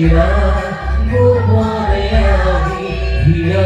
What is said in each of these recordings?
দিলা গোপনে আমি হিয়া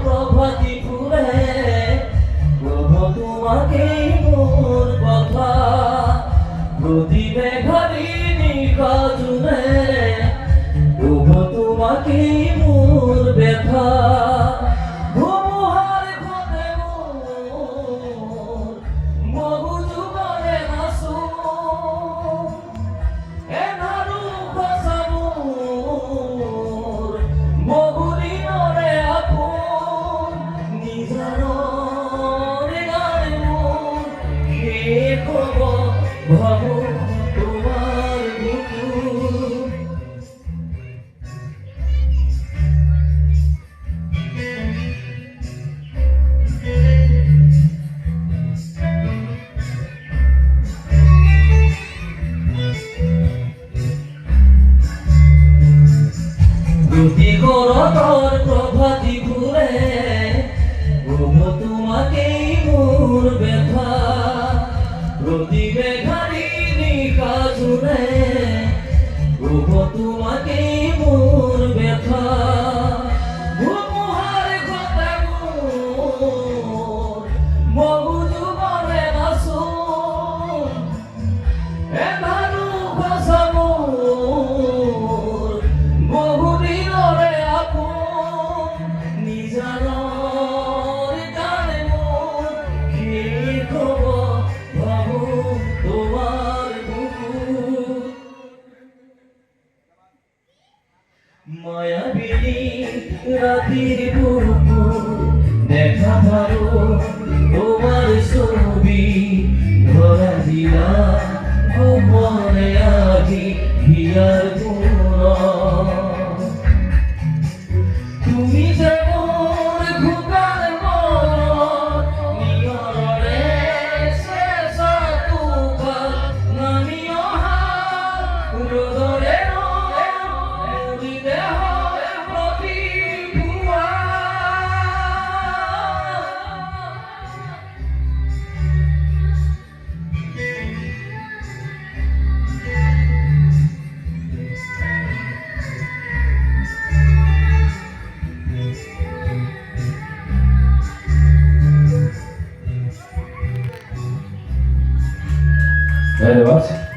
প্রভাতী ফুলে তোমাকে মোর কথা প্রদীপে ঘারিনি কাজুনে তোমাকে মোর ব্যথা তোর প্রভাতী ফুলে তোমাকে মোর ব্যথা প্রদীপে ঘারিনি কাজুনে তোমাকে মোর ব্যথা মায়াবিনী রাতের বুকুর দেখা ভালো তোমার ছবি ধরা দিলা গোপনে আগে হিয়ার গুণা তুমি যেমন ঘুকার নিয়রে শেষ তুকার নামিও রোদরে Very much.